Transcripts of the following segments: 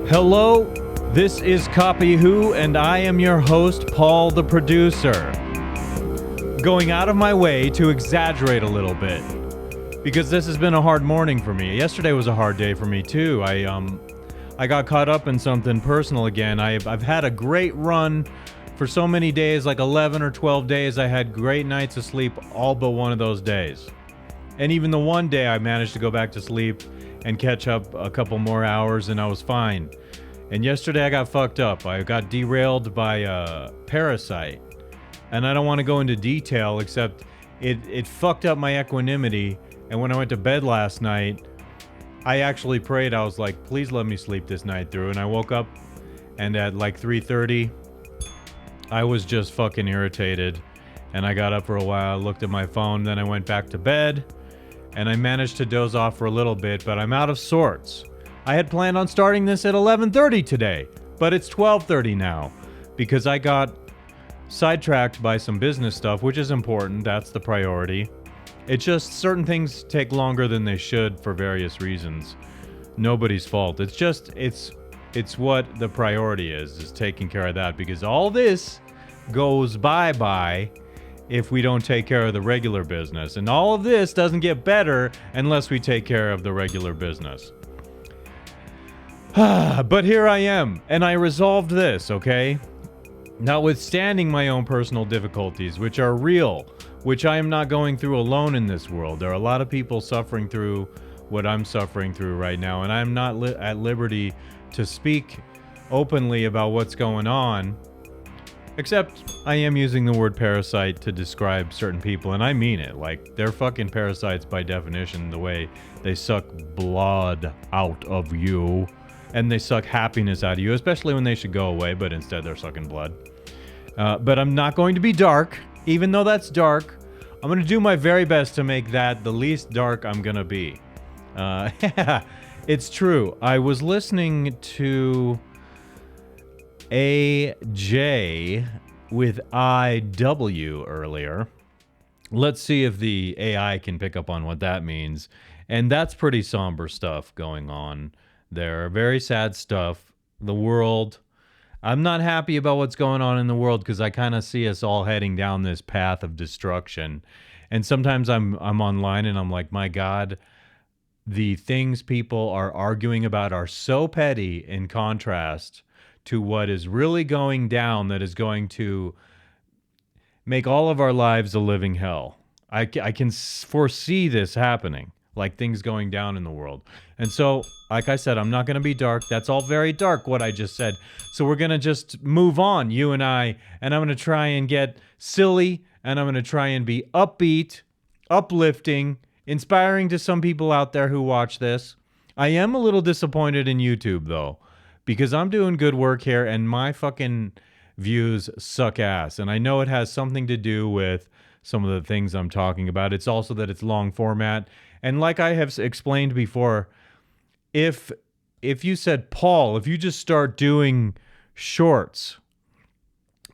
Hello, this is Copy Who, and I am your host, Paul the producer. Going out of my way to exaggerate a little bit, because this has been a hard morning for me. Yesterday was a hard day for me too. I got caught up in something personal again. I've had a great run for so many days, like 11 or 12 days. I had great nights of sleep all but one of those days. And even the one day I managed to go back to sleep and catch up a couple more hours, and I was fine. And yesterday I got fucked up. I got derailed by a parasite. And I don't want to go into detail, except it fucked up my equanimity. And when I went to bed last night, I actually prayed. I was like, please let me sleep this night through. And I woke up, and at like 3:30, I was just fucking irritated. And I got up for a while, looked at my phone, then I went back to bed. And I managed to doze off for a little bit, but I'm out of sorts. I had planned on starting this at 11:30 today, but it's 12:30 now because I got sidetracked by some business stuff, which is important. That's the priority. It's just certain things take longer than they should for various reasons. Nobody's fault. It's what the priority is taking care of that, because all this goes bye-bye if we don't take care of the regular business. And all of this doesn't get better unless we take care of the regular business. But here I am, and I resolved this, okay? Notwithstanding my own personal difficulties, which are real, which I am not going through alone in this world. There are a lot of people suffering through what I'm suffering through right now, and I'm not at liberty to speak openly about what's going on. Except I am using the word parasite to describe certain people, and I mean it. Like, they're fucking parasites by definition, the way they suck blood out of you, and they suck happiness out of you, especially when they should go away, but instead they're sucking blood. But I'm not going to be dark, even though that's dark. I'm going to do my very best to make that the least dark I'm going to be. It's true. I was listening to AJ with IW earlier. Let's see if the AI can pick up on what that means. And that's pretty somber stuff going on there. Very sad stuff. The world. I'm not happy about what's going on in the world because I kind of see us all heading down this path of destruction. And sometimes I'm online and I'm like, my God, the things people are arguing about are so petty in contrast to what is really going down, that is going to make all of our lives a living hell. I can foresee this happening, like things going down in the world. And so, like I said, I'm not going to be dark. That's all very dark, what I just said. So we're going to just move on, you and I'm going to try and get silly, and I'm going to try and be upbeat, uplifting, inspiring to some people out there who watch this. I am a little disappointed in YouTube, though, because I'm doing good work here and my fucking views suck ass. And I know it has something to do with some of the things I'm talking about. It's also that it's long format. And like I have explained before, if you said, Paul, if you just start doing shorts,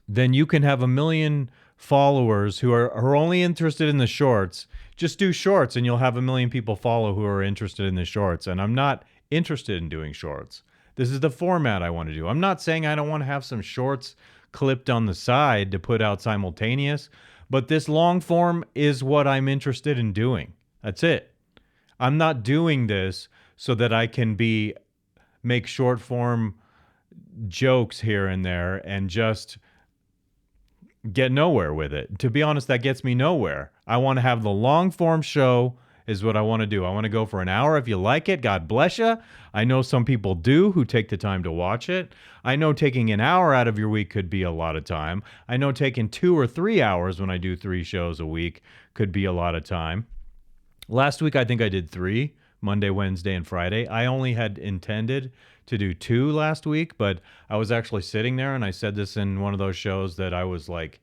then you can have 1 million followers who are only interested in the shorts. Just do shorts and you'll have 1 million people follow who are interested in the shorts. And I'm not interested in doing shorts. This is the format I want to do. I'm not saying I don't want to have some shorts clipped on the side to put out simultaneous, but this long form is what I'm interested in doing. That's it. I'm not doing this so that I can make short form jokes here and there and just get nowhere with it. To be honest, that gets me nowhere. I want to have the long form show is what I want to do. I want to go for an hour. If you like it, God bless you. I know some people do who take the time to watch it. I know taking an hour out of your week could be a lot of time. I know taking 2 or 3 hours when I do 3 shows a week could be a lot of time. Last week, I think I did 3, Monday, Wednesday, and Friday. I only had intended to do 2 last week, but I was actually sitting there, and I said this in one of those shows that I was like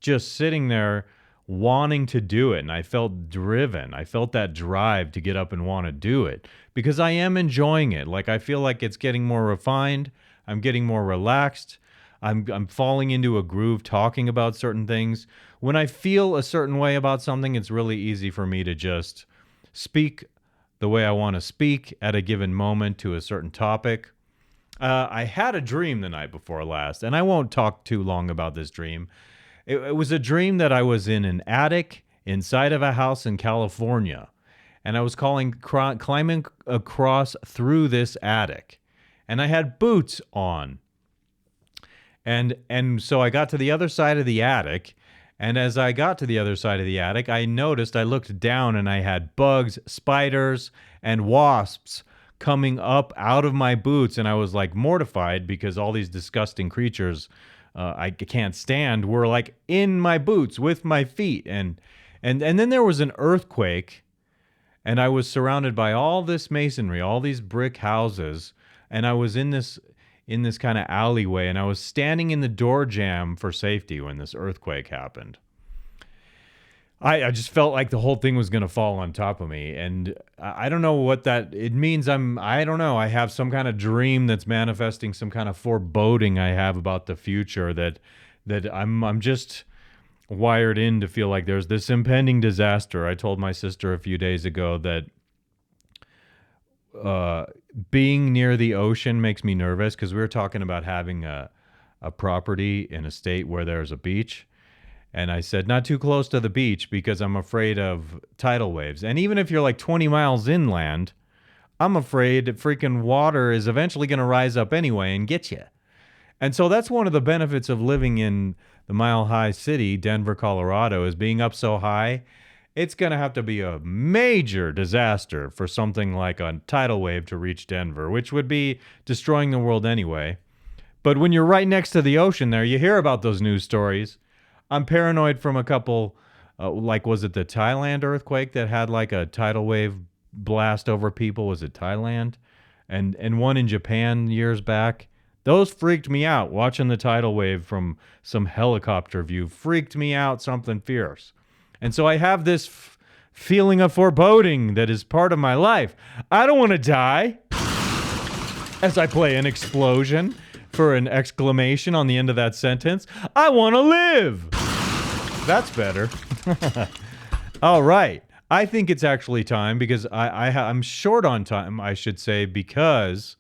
just sitting there wanting to do it, and I felt driven. I felt that drive to get up and want to do it because I am enjoying it. Like, I feel like it's getting more refined. I'm getting more relaxed. I'm falling into a groove talking about certain things. When I feel a certain way about something, it's really easy for me to just speak the way I want to speak at a given moment to a certain topic. I had a dream the night before last, and I won't talk too long about this dream. It was a dream that I was in an attic inside of a house in California, and I was climbing across through this attic, and I had boots on. And so I got to the other side of the attic, and as I got to the other side of the attic, I looked down and I had bugs, spiders, and wasps coming up out of my boots, and I was like mortified because all these disgusting creatures I can't stand were like in my boots with my feet, and then there was an earthquake, and I was surrounded by all this masonry, all these brick houses, and I was in this kind of alleyway, and I was standing in the door jamb for safety when this earthquake happened. I just felt like the whole thing was going to fall on top of me, and I don't know what it means. I don't know. I have some kind of dream that's manifesting some kind of foreboding I have about the future that I'm just wired in to feel like there's this impending disaster. I told my sister a few days ago that being near the ocean makes me nervous because we were talking about having a property in a state where there's a beach. And I said, not too close to the beach because I'm afraid of tidal waves. And even if you're like 20 miles inland, I'm afraid freaking water is eventually going to rise up anyway and get you. And so that's one of the benefits of living in the Mile High City, Denver, Colorado, is being up so high. It's going to have to be a major disaster for something like a tidal wave to reach Denver, which would be destroying the world anyway. But when you're right next to the ocean there, you hear about those news stories. I'm paranoid from a couple, was it the Thailand earthquake that had like a tidal wave blast over people? Was it Thailand? And one in Japan years back. Those freaked me out. Watching the tidal wave from some helicopter view freaked me out, something fierce. And so I have this feeling of foreboding that is part of my life. I don't want to die. As I play an explosion for an exclamation on the end of that sentence. I want to live. That's better. All right. I think it's actually time because I'm short on time, I should say, because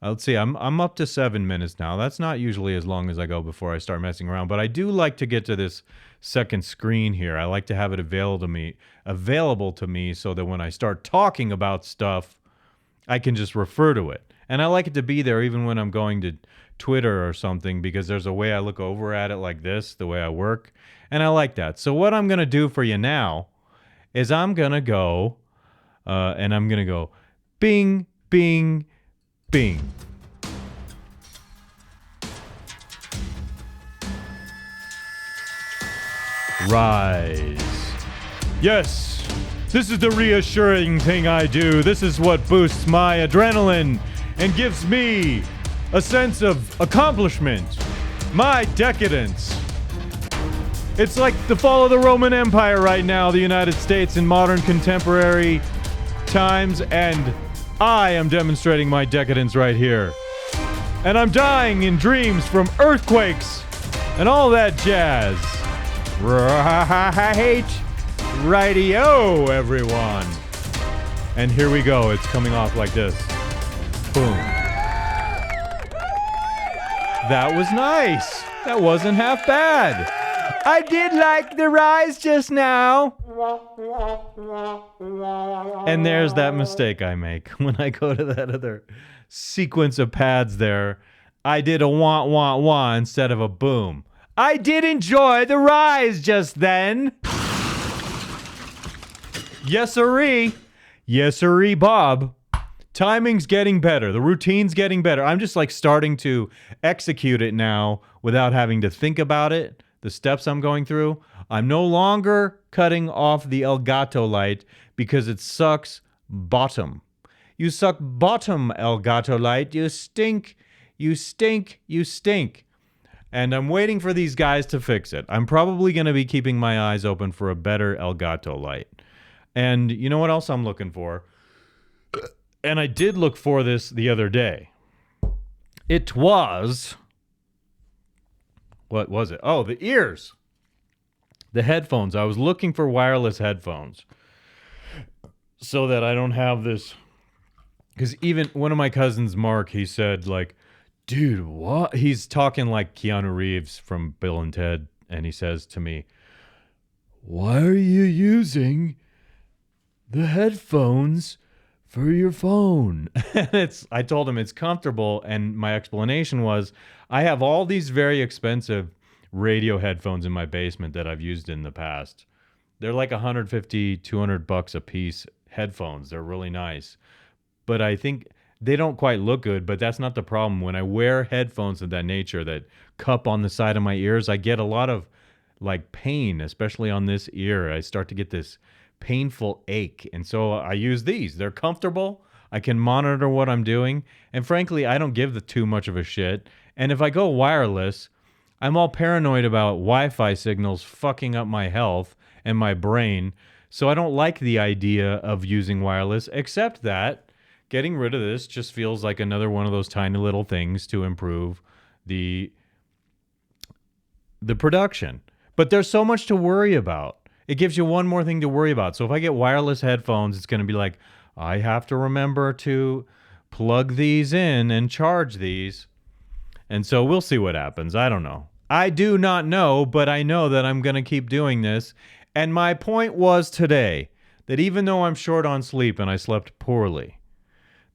let's see, I'm up to 7 minutes now. That's not usually as long as I go before I start messing around, but I do like to get to this second screen here. I like to have it available to me so that when I start talking about stuff, I can just refer to it. And I like it to be there even when I'm going to Twitter or something because there's a way I look over at it like this, the way I work. And I like that. So what I'm going to do for you now is I'm going to go and I'm going to go bing, bing, bing. Rise. Yes, this is the reassuring thing I do. This is what boosts my adrenaline and gives me a sense of accomplishment. My decadence. It's like the fall of the Roman Empire right now, the United States in modern contemporary times, and I am demonstrating my decadence right here. And I'm dying in dreams from earthquakes and all that jazz. Right. Radio, everyone. And here we go. It's coming off like this. Boom. That was nice. That wasn't half bad. I did like the rise just now. And there's that mistake I make when I go to that other sequence of pads there. I did a wah, wah, wah instead of a boom. I did enjoy the rise just then. Yes, sirree. Yes, sirree, Bob. Timing's getting better. The routine's getting better. I'm just like starting to execute it now without having to think about it, the steps I'm going through. I'm no longer cutting off the Elgato light because it sucks bottom. You suck bottom, Elgato light. You stink. You stink. You stink. And I'm waiting for these guys to fix it. I'm probably going to be keeping my eyes open for a better Elgato light. And you know what else I'm looking for? And I did look for this the other day. It was... What was it? Oh, the ears. The headphones. I was looking for wireless headphones so that I don't have this Because even one of my cousins, Mark, he said, like, dude, what? He's talking like Keanu Reeves from Bill and Ted. And he says to me, why are you using the headphones for your phone? And I told him it's comfortable. And my explanation was, I have all these very expensive radio headphones in my basement that I've used in the past. They're like 150, $200 a piece headphones. They're really nice. But I think they don't quite look good, but that's not the problem. When I wear headphones of that nature that cup on the side of my ears, I get a lot of like pain, especially on this ear. I start to get this painful ache. And so I use these. They're comfortable. I can monitor what I'm doing. And frankly, I don't give too much of a shit. And if I go wireless, I'm all paranoid about Wi-Fi signals fucking up my health and my brain. So I don't like the idea of using wireless, except that getting rid of this just feels like another one of those tiny little things to improve the production. But there's so much to worry about. It gives you one more thing to worry about. So if I get wireless headphones, it's going to be like, I have to remember to plug these in and charge these. And so we'll see what happens. I don't know. I do not know, but I know that I'm going to keep doing this. And my point was today that even though I'm short on sleep and I slept poorly,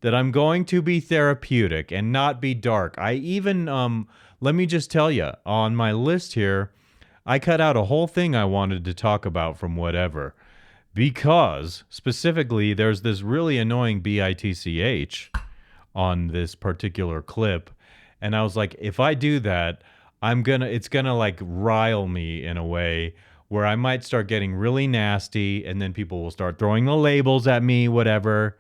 that I'm going to be therapeutic and not be dark. I even, let me just tell you, on my list here, I cut out a whole thing I wanted to talk about from whatever. Because, specifically, there's this really annoying bitch on this particular clip. And I was like, if I do that, it's gonna like rile me in a way where I might start getting really nasty and then people will start throwing the labels at me, whatever.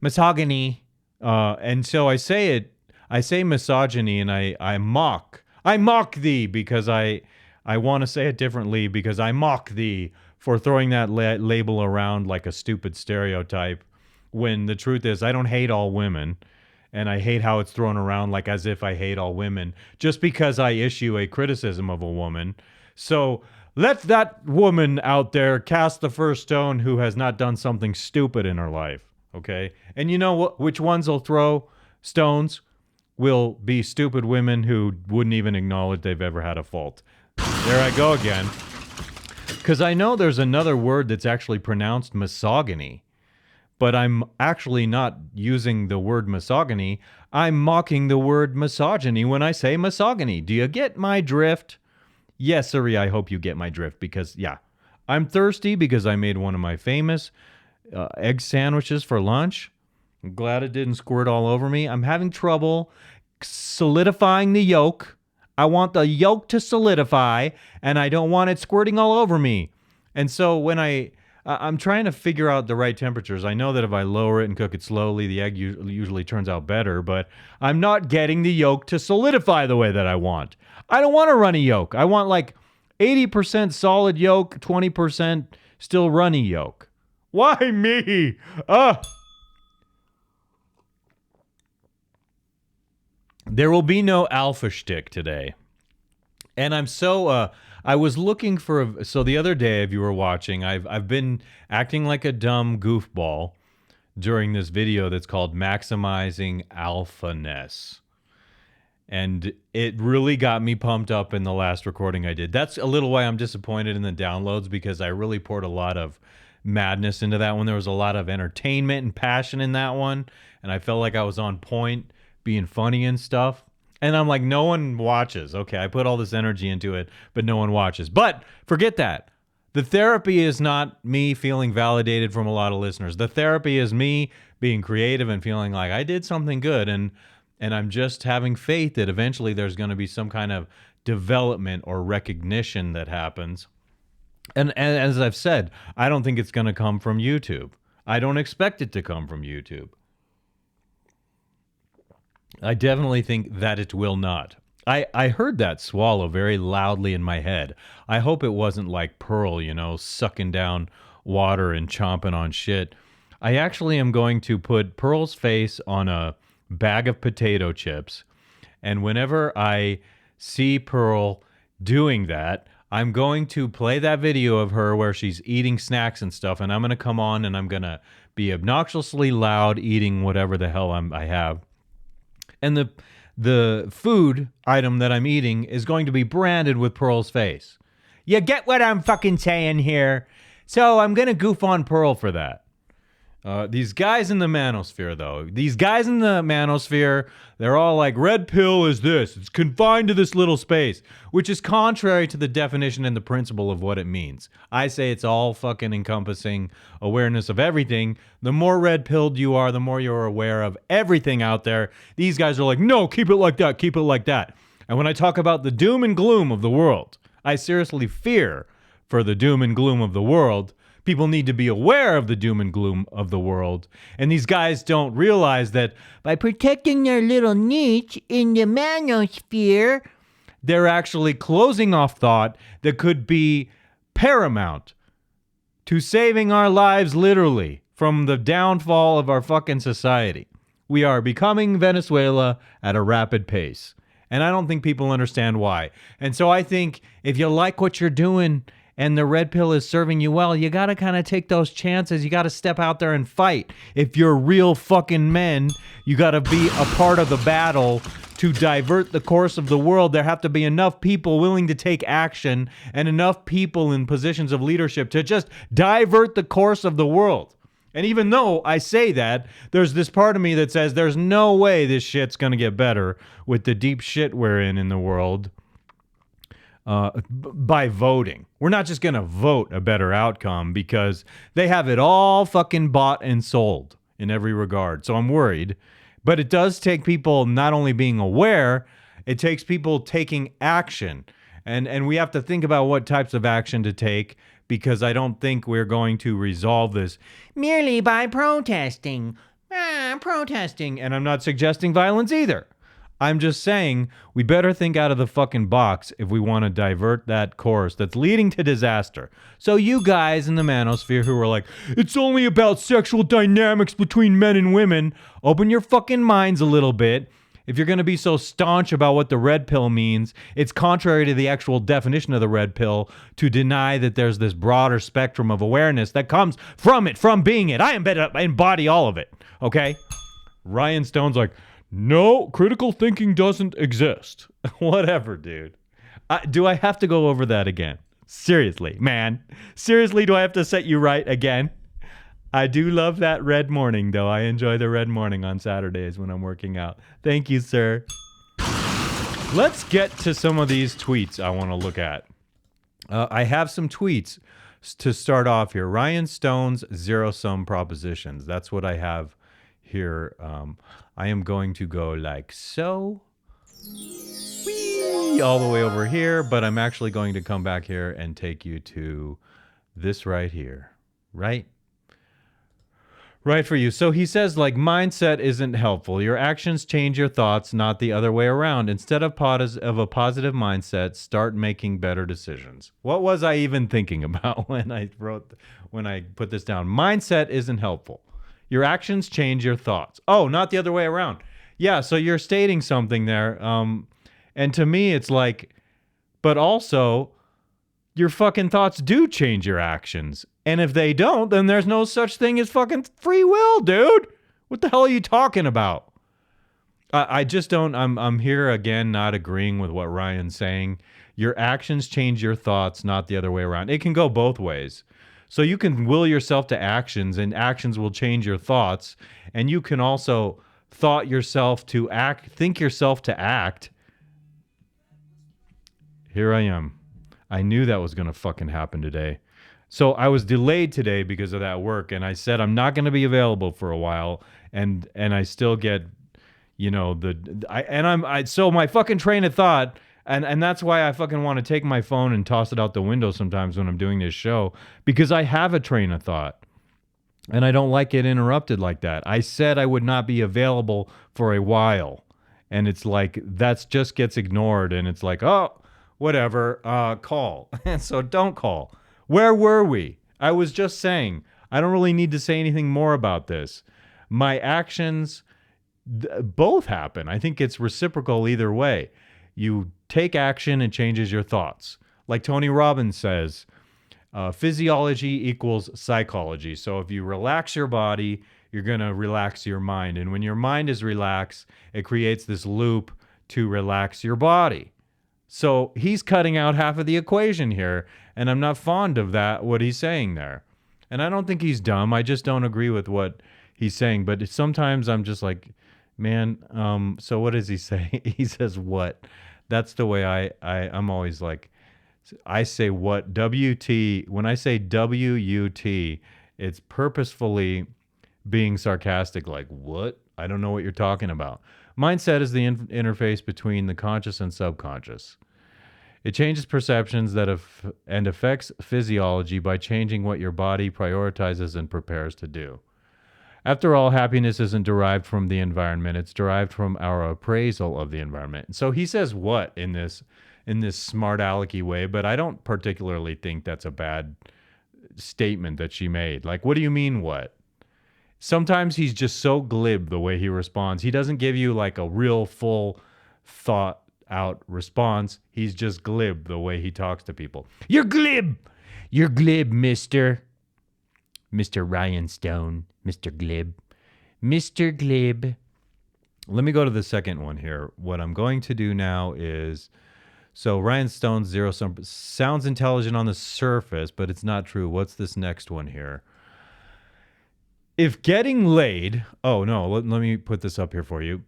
Misogyny. And so I say misogyny and I mock thee because I want to say it differently because I mock thee for throwing that label around like a stupid stereotype when the truth is I don't hate all women and I hate how it's thrown around like as if I hate all women just because I issue a criticism of a woman. So let that woman out there cast the first stone who has not done something stupid in her life. Okay. And you know what? Which ones will throw stones will be stupid women who wouldn't even acknowledge they've ever had a fault. There I go again. Because I know there's another word that's actually pronounced misogyny, but I'm actually not using the word misogyny. I'm mocking the word misogyny when I say misogyny. Do you get my drift? Yes, sirree, I hope you get my drift because, yeah, I'm thirsty because I made one of my famous egg sandwiches for lunch. I'm glad it didn't squirt all over me. I'm having trouble solidifying the yolk. I want the yolk to solidify, and I don't want it squirting all over me. And so when I'm trying to figure out the right temperatures. I know that if I lower it and cook it slowly, the egg usually turns out better, but I'm not getting the yolk to solidify the way that I want. I don't want a runny yolk. I want like 80% solid yolk, 20% still runny yolk. Why me? There will be no alpha shtick today. And I'm so I was looking for so the other day if you were watching, I've been acting like a dumb goofball during this video that's called Maximizing Alphaness. And it really got me pumped up in the last recording I did. That's a little why I'm disappointed in the downloads because I really poured a lot of madness into that one. There was a lot of entertainment and passion in that one. And I felt like I was on point, being funny and stuff. And I'm like, no one watches. Okay, I put all this energy into it, but no one watches. But forget that. The therapy is not me feeling validated from a lot of listeners. The therapy is me being creative and feeling like I did something good. And I'm just having faith that eventually there's going to be some kind of development or recognition that happens. And as I've said, I don't think it's going to come from YouTube. I don't expect it to come from YouTube. I definitely think that it will not. I heard that swallow very loudly in my head. I hope it wasn't like Pearl, sucking down water and chomping on shit. I actually am going to put Pearl's face on a bag of potato chips. And whenever I see Pearl doing that, I'm going to play that video of her where she's eating snacks and stuff. And I'm going to come on and I'm going to be obnoxiously loud eating whatever the hell I have. And the food item that I'm eating is going to be branded with Pearl's face. You get what I'm fucking saying here? So I'm going to goof on Pearl for that. These guys in the manosphere, though, they're all like, red pill is this. It's confined to this little space, which is contrary to the definition and the principle of what it means. I say it's all fucking encompassing awareness of everything. The more red pilled you are, the more you're aware of everything out there. These guys are like, no, keep it like that. Keep it like that. And when I talk about the doom and gloom of the world, I seriously fear for the doom and gloom of the world. People need to be aware of the doom and gloom of the world. And these guys don't realize that by protecting their little niche in the manosphere, they're actually closing off thought that could be paramount to saving our lives literally from the downfall of our fucking society. We are becoming Venezuela at a rapid pace. And I don't think people understand why. And so I think if you like what you're doing and the red pill is serving you well, you got to kind of take those chances. You got to step out there and fight. If you're real fucking men, you got to be a part of the battle to divert the course of the world. There have to be enough people willing to take action and enough people in positions of leadership to just divert the course of the world. And even though I say that, there's this part of me that says there's no way this shit's going to get better with the deep shit we're in the world. By voting. We're not just going to vote a better outcome because they have it all fucking bought and sold in every regard. So I'm worried. But it does take people not only being aware, it takes people taking action. And we have to think about what types of action to take because I don't think we're going to resolve this merely by protesting. Protesting. And I'm not suggesting violence either. I'm just saying we better think out of the fucking box if we want to divert that course that's leading to disaster. So you guys in the manosphere who are like, it's only about sexual dynamics between men and women, open your fucking minds a little bit. If you're going to be so staunch about what the red pill means, it's contrary to the actual definition of the red pill to deny that there's this broader spectrum of awareness that comes from it, from being it. I embody all of it, okay? Rian Stone's like, no, critical thinking doesn't exist. Whatever, dude. Do I have to go over that again? Seriously, man. Seriously, do I have to set you right again? I do love that red morning, though. I enjoy the red morning on Saturdays when I'm working out. Thank you, sir. Let's get to some of these tweets I want to look at. I have some tweets to start off here. Rian Stone's zero-sum propositions. That's what I have here. I am going to go like so. Whee, all the way over here, but I'm actually going to come back here and take you to this right here. Right for you. So he says, like, mindset isn't helpful. Your actions change your thoughts, not the other way around. Instead of a positive mindset, start making better decisions. What was I even thinking about when I put this down? Mindset isn't helpful. Your actions change your thoughts. Oh, not the other way around. Yeah, so you're stating something there. And to me, it's like, but also, your fucking thoughts do change your actions. And if they don't, then there's no such thing as fucking free will, dude. What the hell are you talking about? I just don't, I'm here again not agreeing with what Ryan's saying. Your actions change your thoughts, not the other way around. It can go both ways. So you can will yourself to actions, and actions will change your thoughts. And you can also think yourself to act. Here I am. I knew that was going to fucking happen today. So I was delayed today because of that work, and I said I'm not going to be available for a while, and I still get, so my fucking train of thought. And that's why I fucking want to take my phone and toss it out the window sometimes when I'm doing this show, because I have a train of thought and I don't like it interrupted like that. I said I would not be available for a while, and it's like that just gets ignored, and it's like, oh, whatever, call. And so don't call. Where were we? I was just saying, I don't really need to say anything more about this. My actions both happen. I think it's reciprocal either way. You take action, it changes your thoughts. Like Tony Robbins says, Physiology equals psychology. So if you relax your body, you're going to relax your mind. And when your mind is relaxed, it creates this loop to relax your body. So he's cutting out half of the equation here. And I'm not fond of that, what he's saying there. And I don't think he's dumb. I just don't agree with what he's saying. But sometimes I'm just like, man, so what does he say? He says what? That's the way I'm always like, I say what? WT. When I say WUT, it's purposefully being sarcastic, like, what? I don't know what you're talking about. Mindset is the interface between the conscious and subconscious. It changes perceptions and affects physiology by changing what your body prioritizes and prepares to do. After all, happiness isn't derived from the environment. It's derived from our appraisal of the environment. So he says what in this smart alecky way, but I don't particularly think that's a bad statement that she made. Like, what do you mean what? Sometimes he's just so glib the way he responds. He doesn't give you like a real full thought out response. He's just glib the way he talks to people. You're glib. You're glib, Mr. Rian Stone. Mr. Glib. Mr. Glib. Let me go to the second one here. What I'm going to do now is, so Rian Stone's zero sum sounds intelligent on the surface, but it's not true. What's this next one here? If getting laid, oh no, let me put this up here for you.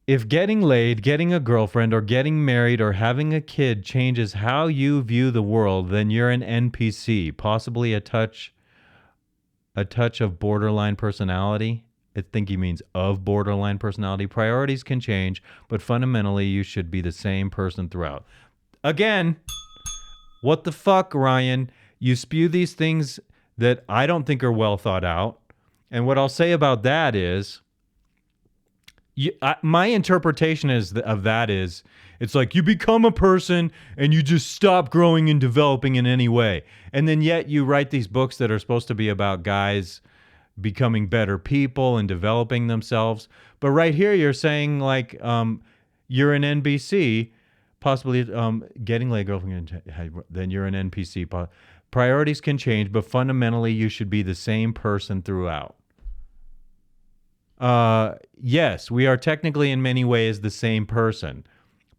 If getting laid, getting a girlfriend, or getting married, or having a kid changes how you view the world, then you're an NPC, possibly a touch of borderline personality. I think he means of borderline personality. Priorities can change, but fundamentally you should be the same person throughout. Again, what the fuck, Ryan? You spew these things that I don't think are well thought out. And what I'll say about that is, my interpretation of that is, it's like you become a person and you just stop growing and developing in any way. And then yet you write these books that are supposed to be about guys becoming better people and developing themselves. But right here you're saying like you're an NPC, possibly getting laid, girlfriend, then you're an NPC. Priorities can change, but fundamentally you should be the same person throughout. Yes, we are technically in many ways the same person,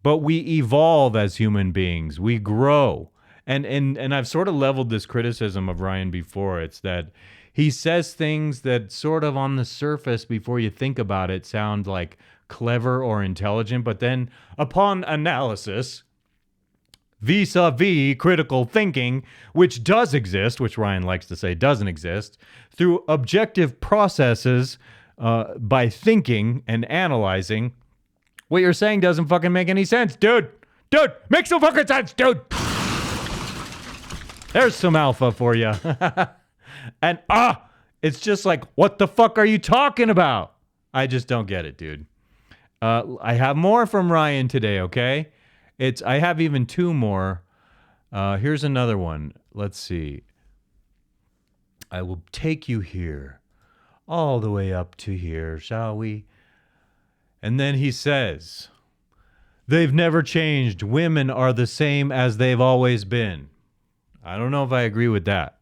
but we evolve as human beings. We grow. And I've sort of leveled this criticism of Ryan before. It's that he says things that sort of on the surface, before you think about it, sound like clever or intelligent, but then upon analysis, vis-a-vis critical thinking, which does exist, which Ryan likes to say doesn't exist, through objective processes, by thinking and analyzing, what you're saying doesn't fucking make any sense, dude. Dude, makes no fucking sense, dude. There's some alpha for you. And it's just like, what the fuck are you talking about? I just don't get it, dude. I have more from Ryan today, okay? I have even two more. Here's another one. Let's see. I will take you here. All the way up to here, shall we? And then he says, they've never changed. Women are the same as they've always been. I don't know if I agree with that.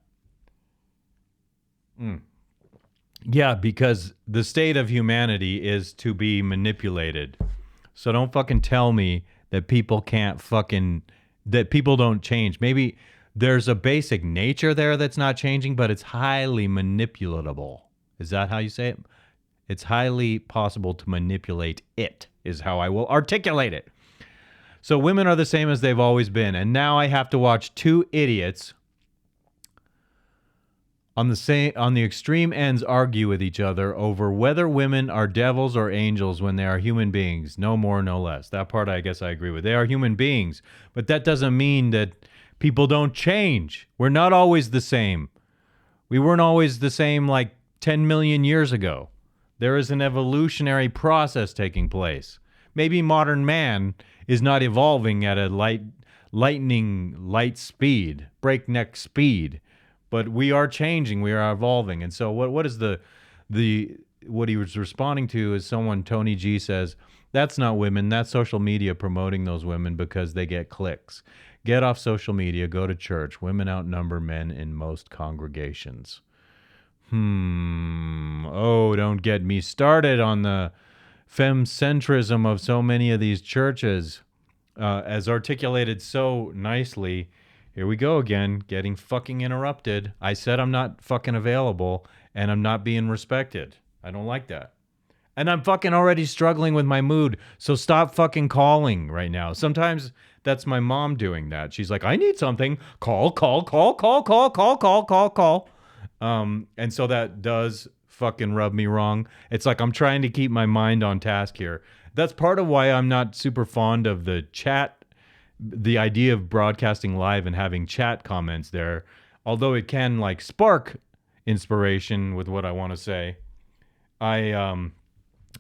Yeah, because the state of humanity is to be manipulated. So don't fucking tell me that people that people don't change. Maybe there's a basic nature there that's not changing, but it's highly manipulatable. Is that how you say it? It's highly possible to manipulate it, is how I will articulate it. So women are the same as they've always been. And now I have to watch two idiots on the extreme ends argue with each other over whether women are devils or angels when they are human beings. No more, no less. That part I guess I agree with. They are human beings. But that doesn't mean that people don't change. We're not always the same. We weren't always the same like 10 million years ago. There is an evolutionary process taking place. Maybe modern man is not evolving at a lightning light speed, breakneck speed, but we are changing, we are evolving. And so what is what he was responding to is Tony G says, that's not women, that's social media promoting those women because they get clicks. Get off social media. Go to church. Women outnumber men in most congregations. Oh, don't get me started on the femcentrism of so many of these churches. As articulated so nicely, here we go again, getting fucking interrupted. I said I'm not fucking available, and I'm not being respected. I don't like that. And I'm fucking already struggling with my mood, so stop fucking calling right now. Sometimes that's my mom doing that. She's like, I need something. Call. And so that does fucking rub me wrong. It's like I'm trying to keep my mind on task here. That's part of why I'm not super fond of the chat, the idea of broadcasting live and having chat comments there, although it can like spark inspiration with what I want to say. I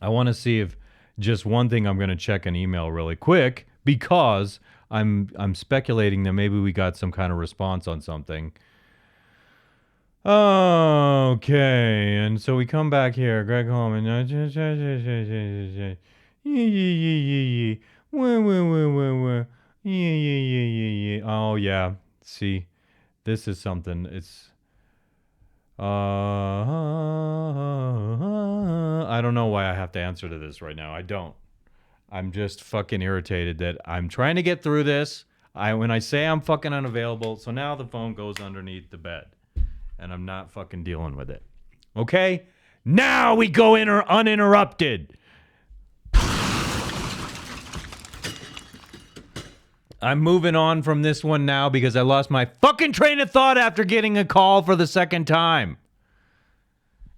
want to see if just one thing. I'm going to check an email really quick because I'm speculating that maybe we got some kind of response on something. Okay, and so we come back here. Greg Holman. Oh yeah. See, this is something. It's I don't know why I have to answer to this right now. I don't. I'm just fucking irritated that I'm trying to get through this. When I say I'm fucking unavailable, so now the phone goes underneath the bed. And I'm not fucking dealing with it. Okay? Now we go uninterrupted. I'm moving on from this one now because I lost my fucking train of thought after getting a call for the second time.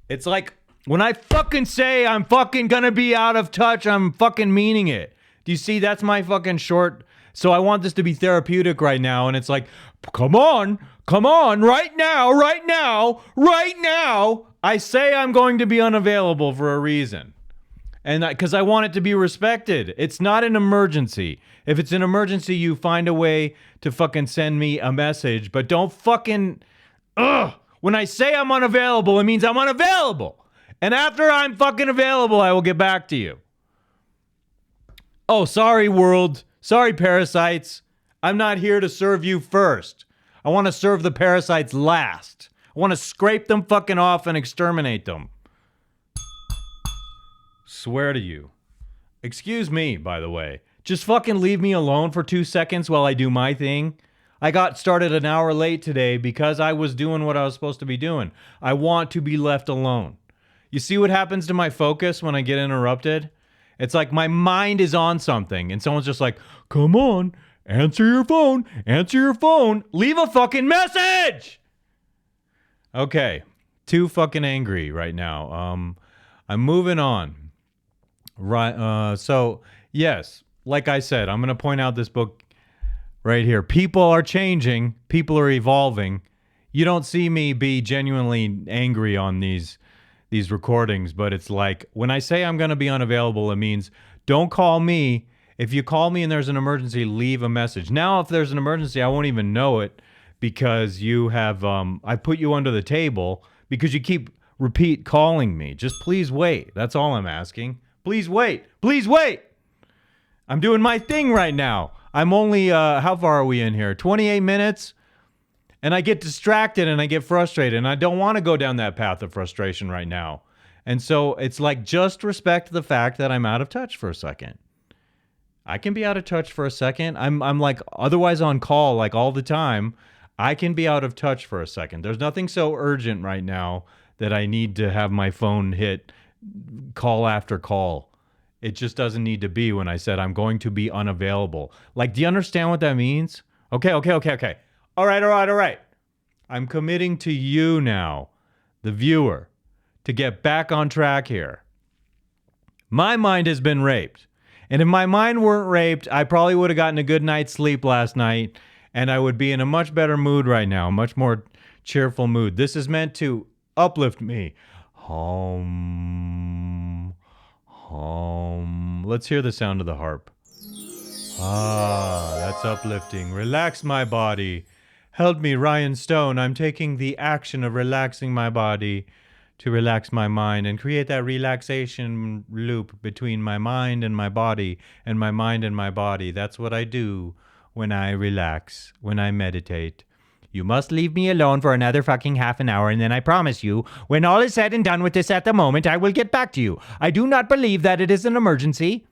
It's like when I fucking say I'm fucking gonna be out of touch, I'm fucking meaning it. Do you see? That's my fucking short. So I want this to be therapeutic right now. And it's like, come on, right now. I say I'm going to be unavailable for a reason. And because I want it to be respected. It's not an emergency. If it's an emergency, you find a way to fucking send me a message. But don't fucking... When I say I'm unavailable, it means I'm unavailable. And after I'm fucking available, I will get back to you. Oh, sorry, world. Sorry, parasites. I'm not here to serve you first. I want to serve the parasites last. I want to scrape them fucking off and exterminate them. Swear to you. Excuse me, by the way. Just fucking leave me alone for 2 seconds while I do my thing. I got started an hour late today because I was doing what I was supposed to be doing. I want to be left alone. You see what happens to my focus when I get interrupted? It's like my mind is on something and someone's just like, come on, answer your phone, leave a fucking message. Okay, too fucking angry right now. I'm moving on. Right. So yes, like I said, I'm going to point out this book right here. People are changing. People are evolving. You don't see me be genuinely angry on these recordings, but it's like when I say I'm going to be unavailable, it means don't call me. If you call me and there's an emergency, leave a message. Now, if there's an emergency, I won't even know it because you have, I put you under the table because you keep repeat calling me. Just please wait. That's all I'm asking. Please wait. Please wait. I'm doing my thing right now. I'm only, how far are we in here? 28 minutes? And I get distracted and I get frustrated and I don't want to go down that path of frustration right now. And so it's like, just respect the fact that I'm out of touch for a second. I can be out of touch for a second. I'm like otherwise on call like all the time. I can be out of touch for a second. There's nothing so urgent right now that I need to have my phone hit call after call. It just doesn't need to be when I said I'm going to be unavailable. Like, do you understand what that means? Okay. All right. I'm committing to you now, the viewer, to get back on track here. My mind has been raped. And if my mind weren't raped, I probably would have gotten a good night's sleep last night, and I would be in a much better mood right now, a much more cheerful mood. This is meant to uplift me. Hum. Let's hear the sound of the harp. Ah, that's uplifting. Relax my body. Help me, Rian Stone. I'm taking the action of relaxing my body to relax my mind and create that relaxation loop between my mind and my body and my mind and my body. That's what I do when I relax, when I meditate. You must leave me alone for another fucking half an hour, and then I promise you, when all is said and done with this at the moment, I will get back to you. I do not believe that it is an emergency.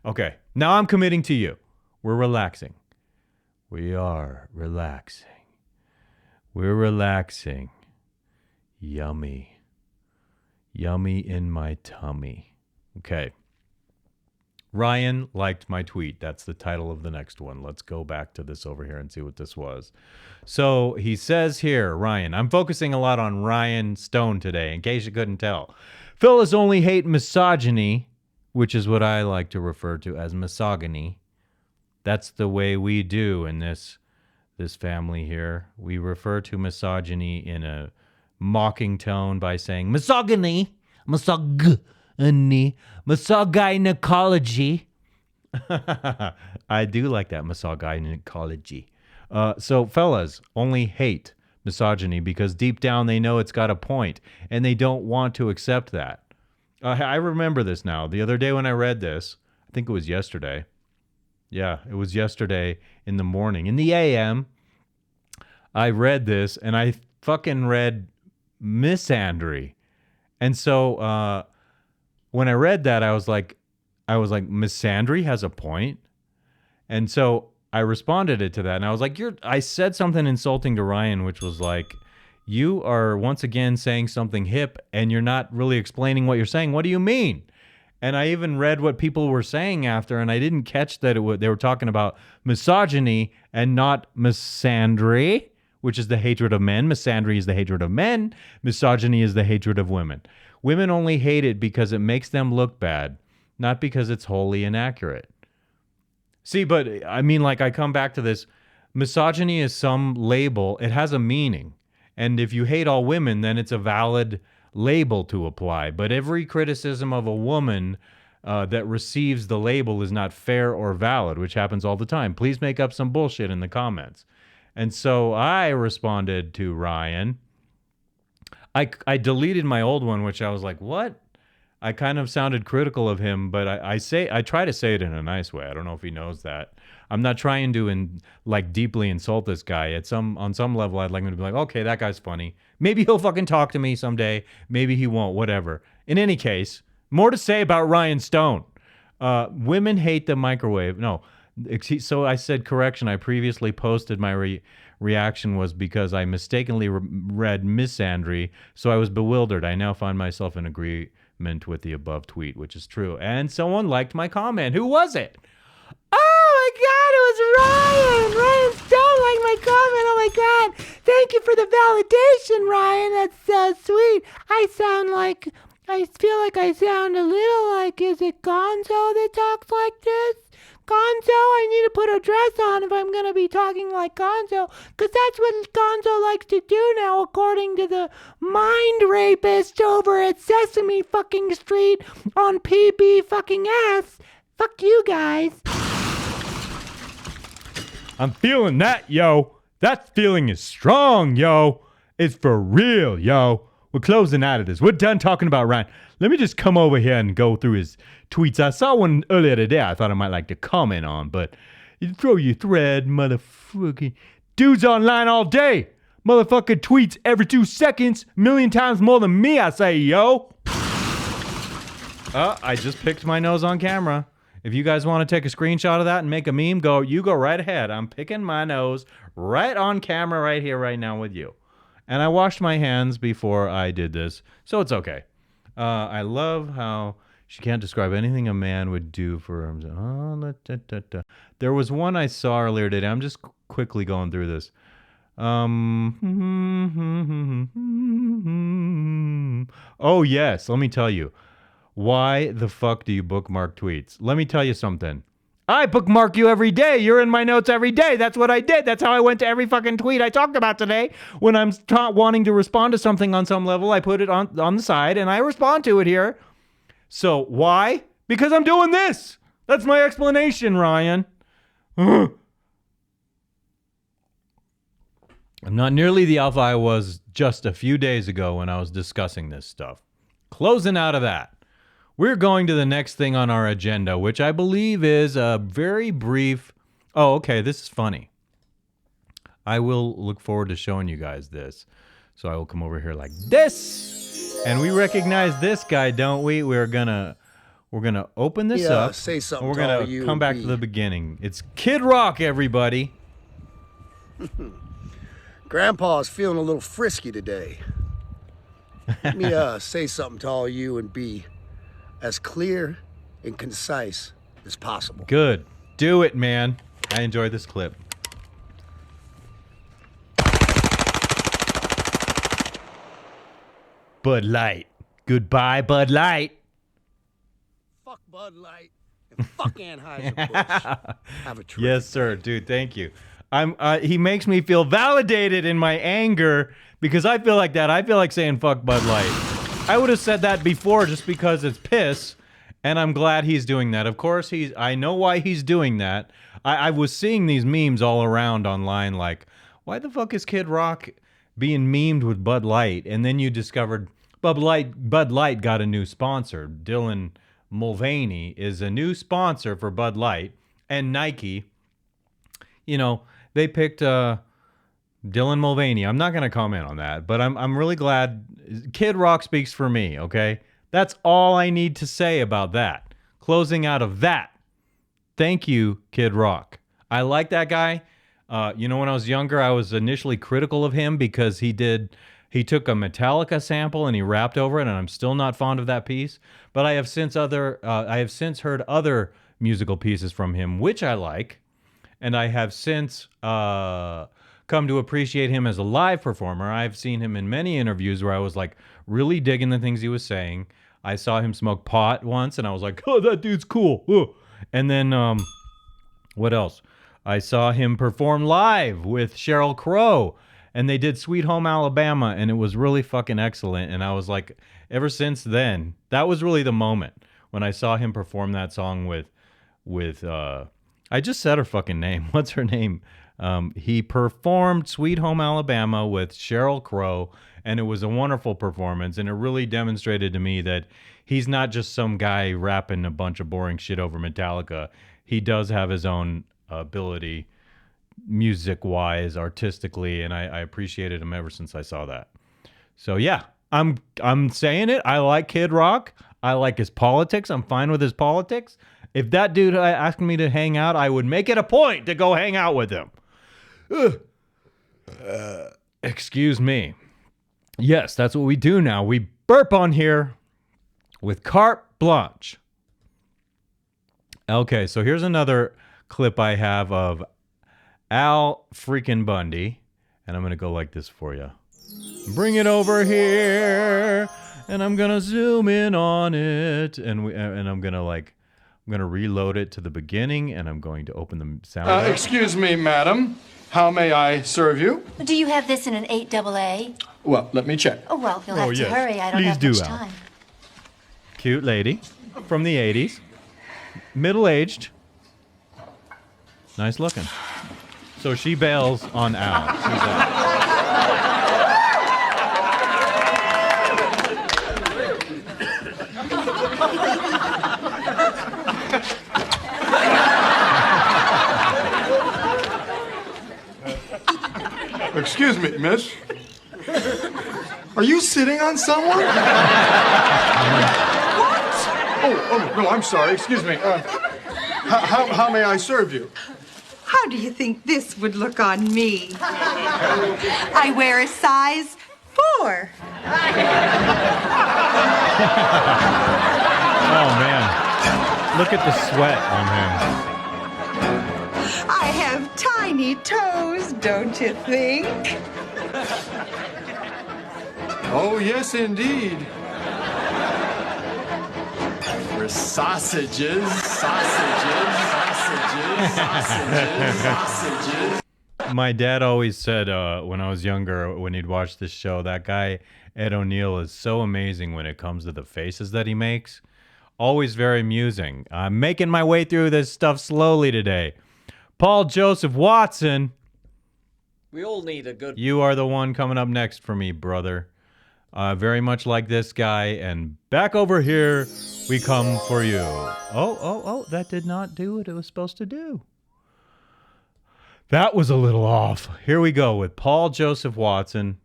Okay, now I'm committing to you. We're relaxing. We are relaxing. We're relaxing. Yummy. Yummy in my tummy. Okay. Ryan liked my tweet. That's the title of the next one. Let's go back to this over here and see what this was. So he says here, Ryan, I'm focusing a lot on Rian Stone today, in case you couldn't tell. Fellas only hate misogyny, which is what I like to refer to as misogyny. That's the way we do in this family here. We refer to misogyny in a mocking tone by saying misogyny, misogynecology. I do like that, misogynecology. So fellas only hate misogyny because deep down they know it's got a point and they don't want to accept that. I remember this now. The other day when I read this, I think it was yesterday. Yeah, it was yesterday in the morning. In the AM, I read this and I fucking read misandry. And so when I read that, I was like, misandry has a point. And so I responded to that, and I was like, I said something insulting to Ryan, which was like, you are once again saying something hip, and you're not really explaining what you're saying. What do you mean? And I even read what people were saying after, and I didn't catch that they were talking about misogyny and not misandry, which is the hatred of men. Misandry is the hatred of men. Misogyny is the hatred of women. Women only hate it because it makes them look bad, not because it's wholly inaccurate. See, but I mean, like, I come back to this. Misogyny is some label. It has a meaning. And if you hate all women, then it's a valid label to apply. But every criticism of a woman that receives the label is not fair or valid, which happens all the time. Please make up some bullshit in the comments. And so I responded to Ryan. I deleted my old one, which I was like, what? I kind of sounded critical of him, but I try to say it in a nice way. I don't know if he knows that. I'm not trying to deeply insult this guy. On some level, I'd like him to be like, okay, that guy's funny. Maybe he'll fucking talk to me someday. Maybe he won't, whatever. In any case, more to say about Rian Stone. Women hate the microwave. No. So I said correction. I previously posted my reaction was because I mistakenly read misandry, so I was bewildered. I now find myself in agreement with the above tweet, which is true. And someone liked my comment. Who was it? Oh my God, it was Ryan! Rian Stone liked my comment. Oh my God. Thank you for the validation, Ryan. That's so sweet. I feel like I sound a little like, is it Gonzo that talks like this? Gonzo, I need to put a dress on if I'm going to be talking like Gonzo, because that's what Gonzo likes to do now, according to the mind rapist over at Sesame fucking Street on PB fucking S. Fuck you guys. I'm feeling that, yo. That feeling is strong, yo. It's for real, yo. We're closing out of this. We're done talking about Ryan. Let me just come over here and go through his tweets. I saw one earlier today I thought I might like to comment on, but you throw your thread, motherfucking dudes online all day. Motherfucking tweets every 2 seconds, million times more than me, I say, yo. I just picked my nose on camera. If you guys want to take a screenshot of that and make a meme, you go right ahead. I'm picking my nose right on camera right here, right now with you. And I washed my hands before I did this, so it's okay. I love how she can't describe anything a man would do for him. There was one I saw earlier today. I'm just quickly going through this. Oh, yes. Let me tell you. Why the fuck do you bookmark tweets? Let me tell you something. I bookmark you every day. You're in my notes every day. That's what I did. That's how I went to every fucking tweet I talked about today. When I'm wanting to respond to something on some level, I put it on the side and I respond to it here. So why? Because I'm doing this. That's my explanation, Ryan. I'm not nearly the alpha I was just a few days ago when I was discussing this stuff. Closing out of that. We're going to the next thing on our agenda, which I believe is a very brief... Oh, okay. This is funny. I will look forward to showing you guys this. So I will come over here like this. And we recognize this guy, don't we? We're gonna open this up. Say something. And we're gonna come back to the beginning. It's Kid Rock, everybody. Grandpa's feeling a little frisky today. Let me say something to all you and be as clear and concise as possible. Good. Do it, man. I enjoyed this clip. Bud Light. Goodbye, Bud Light. Fuck Bud Light and fuck Anheuser-Busch. Have a treat. Yes, sir, dude. Thank you. He makes me feel validated in my anger because I feel like that. I feel like saying fuck Bud Light. I would have said that before just because it's piss, and I'm glad he's doing that. Of course, I know why he's doing that. I was seeing these memes all around online like, why the fuck is Kid Rock being memed with Bud Light? And then you discovered Bud Light got a new sponsor. Dylan Mulvaney is a new sponsor for Bud Light, and Nike, you know, they picked Dylan Mulvaney. I'm not going to comment on that, but I'm really glad Kid Rock speaks for me, okay? That's all I need to say about that. Closing out of that. Thank you, Kid Rock. I like that guy. When I was younger, I was initially critical of him because he took a Metallica sample and he rapped over it, and I'm still not fond of that piece. But I have since heard other musical pieces from him, which I like, and I have since come to appreciate him as a live performer. I've seen him in many interviews where I was like really digging the things he was saying. I saw him smoke pot once, and I was like, "Oh, that dude's cool." Ugh. And then what else? I saw him perform live with Sheryl Crow, and they did Sweet Home Alabama, and it was really fucking excellent. And I was like, ever since then, that was really the moment when I saw him perform that song with I just said her fucking name. What's her name? He performed Sweet Home Alabama with Sheryl Crow, and it was a wonderful performance, and it really demonstrated to me that he's not just some guy rapping a bunch of boring shit over Metallica. He does have his own ability music-wise, artistically, and I appreciated him ever since I saw that. So yeah, I'm saying it. I like Kid Rock. I like his politics. I'm fine with his politics. If that dude asked me to hang out, I would make it a point to go hang out with him. Excuse me. Yes, that's what we do now. We burp on here with carte blanche. Okay, so here's another clip I have of Al freaking Bundy, and I'm going to go like this for you. Bring it over here, and I'm going to zoom in on it, and I'm going to reload it to the beginning, and I'm going to open the sound. Excuse me, madam. How may I serve you? Do you have this in an 8AA? Well, let me check. Oh, well, you'll have to yes. hurry. I don't Please have do, much Al. time. Cute lady from the 80s. Middle-aged. Nice looking. So she bails on Al. She's out. Excuse me, miss. Are you sitting on someone? What? Oh, no, I'm sorry. Excuse me. How may I serve you? How do you think this would look on me? I wear a size 4. Oh, man. Look at the sweat on him. I have tiny toes, don't you think? Oh, yes, indeed. We're sausages. My dad always said when I was younger, when he'd watch this show, that guy, Ed O'Neill, is so amazing when it comes to the faces that he makes. Always very amusing. I'm making my way through this stuff slowly today. Paul Joseph Watson. We all need a good... You are the one coming up next for me, brother. Very much like this guy. And back over here, we come for you. Oh, that did not do what it was supposed to do. That was a little off. Here we go with Paul Joseph Watson.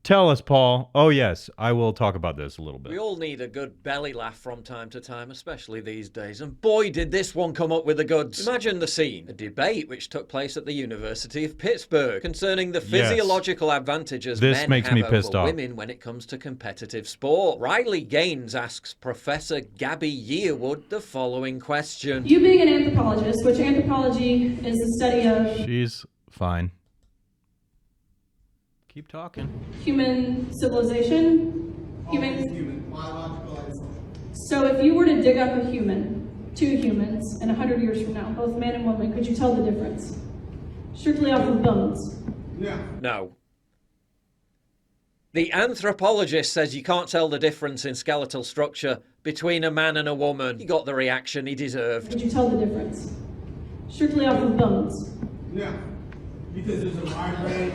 Tell us, Paul. Oh, yes, I will talk about this a little bit. We all need a good belly laugh from time to time, especially these days. And boy, did this one come up with the goods. Imagine the scene. A debate which took place at the University of Pittsburgh concerning the physiological advantages men have over women when it comes to competitive sport. Riley Gaines asks Professor Gabby Yearwood the following question. You being an anthropologist, which anthropology is the study of... She's fine. Keep talking. Human civilization? Human biological and social. So if you were to dig up a human, two humans, and 100 years from now, both man and woman, could you tell the difference? Strictly off of bones? No. The anthropologist says you can't tell the difference in skeletal structure between a man and a woman. He got the reaction he deserved. Could you tell the difference? Strictly off of bones? No. Because there's a wide range.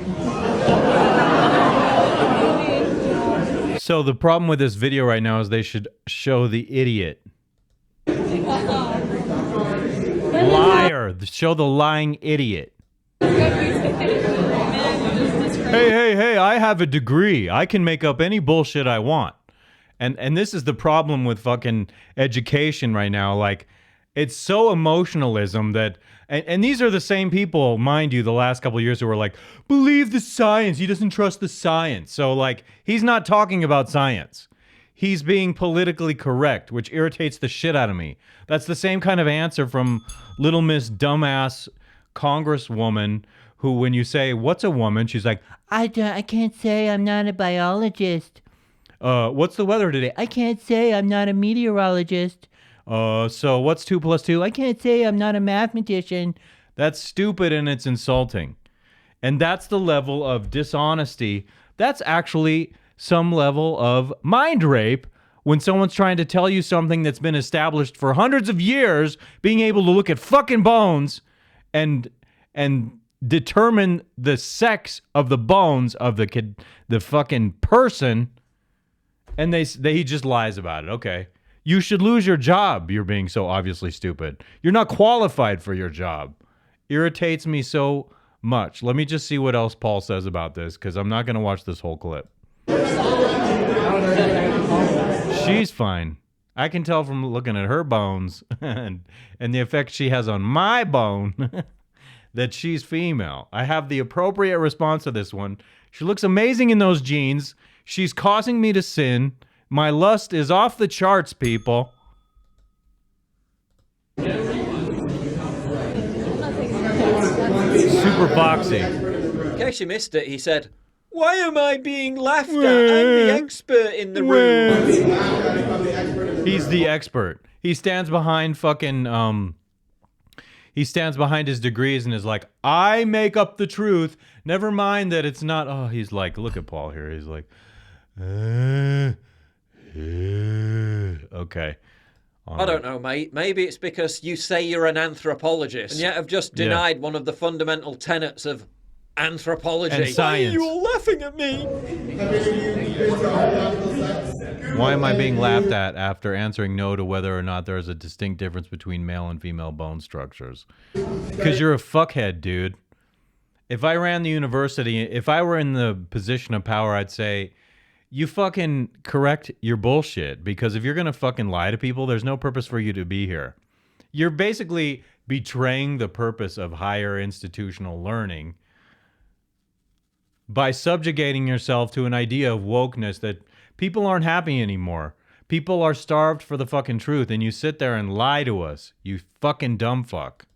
So the problem with this video right now is they should show the idiot. Liar. Show the lying idiot. Hey, I have a degree. I can make up any bullshit I want. And this is the problem with fucking education right now. Like, it's so emotionalism that... And these are the same people, mind you, the last couple of years who were like, believe the science. He doesn't trust the science. So, like, he's not talking about science. He's being politically correct, which irritates the shit out of me. That's the same kind of answer from Little Miss Dumbass Congresswoman who, when you say, what's a woman? She's like, I can't say, I'm not a biologist. What's the weather today? I can't say, I'm not a meteorologist. So what's 2 + 2? I can't say, I'm not a mathematician. That's stupid and it's insulting. And that's the level of dishonesty. That's actually some level of mind rape when someone's trying to tell you something that's been established for hundreds of years, being able to look at fucking bones and determine the sex of the bones of the kid, the fucking person, and he just lies about it. Okay. You should lose your job. You're being so obviously stupid. You're not qualified for your job. Irritates me so much. Let me just see what else Paul says about this, because I'm not going to watch this whole clip. She's fine. I can tell from looking at her bones and the effect she has on my bone that she's female. I have the appropriate response to this one. She looks amazing in those jeans. She's causing me to sin. My lust is off the charts, people. Super foxy. In case you missed it, he said, why am I being laughed at? I'm the expert in the room. He's the expert. He stands behind fucking, he stands behind his degrees and is like, I make up the truth. Never mind that it's not, oh, he's like, look at Paul here. He's like, okay. I don't know, mate. Maybe it's because you say you're an anthropologist and yet have just denied one of the fundamental tenets of anthropology. And science. Why are you all laughing at me? Why am I being laughed at after answering no to whether or not there is a distinct difference between male and female bone structures? Because you're a fuckhead, dude. If I ran the university, if I were in the position of power, I'd say, you fucking correct your bullshit, because if you're going to fucking lie to people, there's no purpose for you to be here. You're basically betraying the purpose of higher institutional learning by subjugating yourself to an idea of wokeness that people aren't happy anymore. People are starved for the fucking truth, and you sit there and lie to us, you fucking dumb fuck.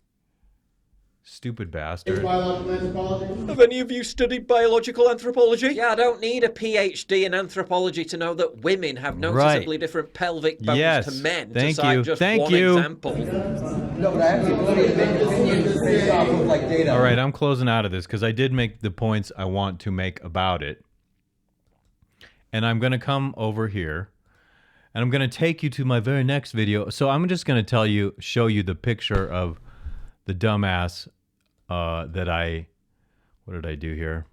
Stupid bastard. Have any of you studied biological anthropology? Yeah, I don't need a PhD in anthropology to know that women have noticeably different pelvic bones to men. Thank to cite you. Just Thank one you. Example. No, but I have the ability to make opinions based off of like data. All right, I'm closing out of this because I did make the points I want to make about it. And I'm going to come over here and I'm going to take you to my very next video. So I'm just going to show you the picture of the dumbass that what did I do here?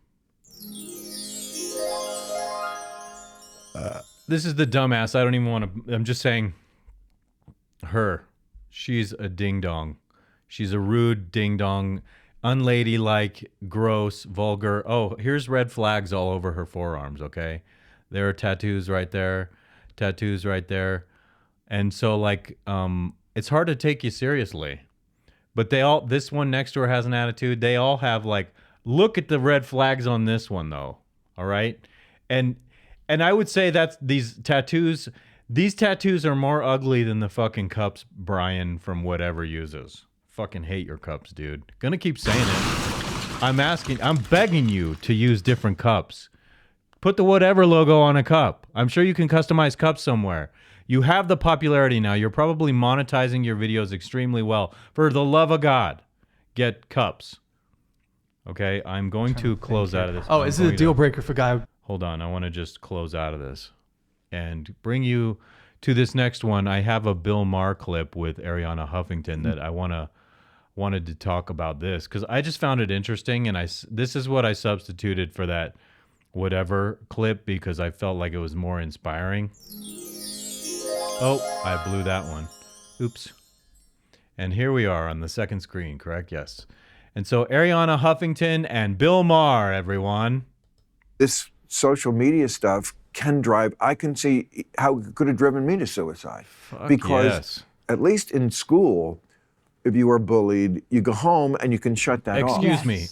This is the dumbass. I don't even want to, I'm just saying her. She's a ding dong. She's a rude ding dong. unladylike, gross, vulgar. Oh, here's red flags all over her forearms, okay? There are tattoos right there, tattoos right there. And so like it's hard to take you seriously. But this one next to her has an attitude. They all have like, look at the red flags on this one though. All right? And I would say that these tattoos are more ugly than the fucking cups Brian from whatever uses. Fucking hate your cups, dude. Gonna keep saying it. I'm begging you to use different cups. Put the whatever logo on a cup. I'm sure you can customize cups somewhere. You have the popularity now. You're probably monetizing your videos extremely well. For the love of God, get cups. Okay, I'm going to close out of this. Oh, is it a deal breaker for guy? Hold on, I want to just close out of this and bring you to this next one. I have a Bill Maher clip with Ariana Huffington that I wanted to talk about this because I just found it interesting, and this is what I substituted for that whatever clip because I felt like it was more inspiring. Oh, I blew that one. Oops. And here we are on the second screen, correct? Yes. And so Ariana Huffington and Bill Maher, everyone. This social media stuff I can see how it could have driven me to suicide. Because at least in school, if you are bullied, you go home and you can shut that off. Excuse me.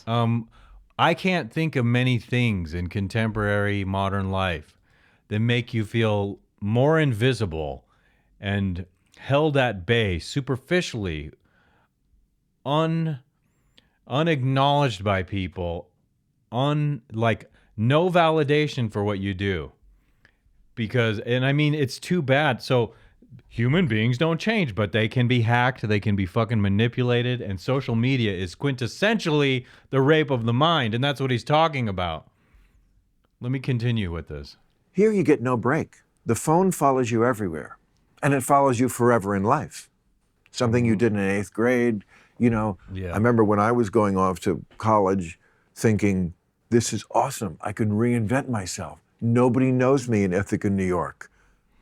I can't think of many things in contemporary modern life that make you feel more invisible and held at bay superficially, unacknowledged by people, like no validation for what you do. And I mean, it's too bad. So human beings don't change, but they can be hacked, they can be fucking manipulated, and social media is quintessentially the rape of the mind, and that's what he's talking about. Let me continue with this. Here you get no break. The phone follows you everywhere, and it follows you forever in life. Something you did in 8th grade, I remember when I was going off to college thinking, this is awesome, I can reinvent myself. Nobody knows me in Ithaca, New York.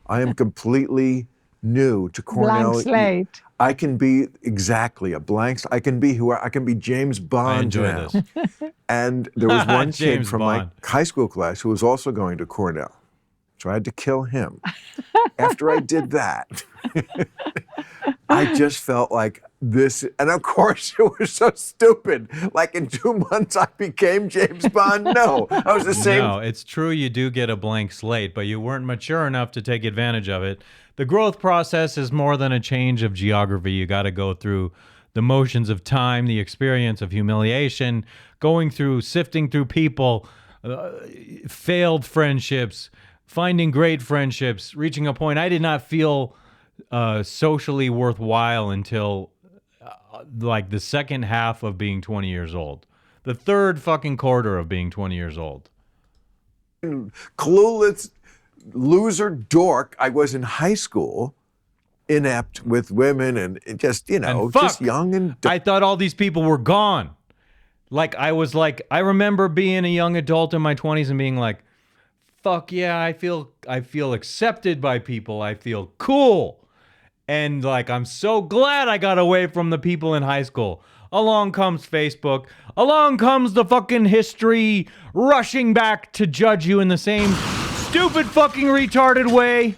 I am completely new to Cornell. Blank slate. I can be exactly a blank slate. I can be James Bond I enjoy now. this. And there was one kid James from Bond. my high school class who was also going to Cornell. So I had to kill him. After I did that, I just felt like this, and of course it was so stupid. Like in 2 months I became James Bond. No, I was the same. No, it's true you do get a blank slate, but you weren't mature enough to take advantage of it. The growth process is more than a change of geography. You got to go through the motions of time, the experience of humiliation, sifting through people, failed friendships, finding great friendships, reaching a point. I did not feel socially worthwhile until like the second half of being 20 years old. The third fucking quarter of being 20 years old. Clueless loser dork. I was in high school, inept with women and just, just young and I thought all these people were gone. I remember being a young adult in my 20s and being like, fuck yeah, I feel accepted by people. I feel cool. And I'm so glad I got away from the people in high school. Along comes Facebook. Along comes the fucking history rushing back to judge you in the same stupid fucking retarded way.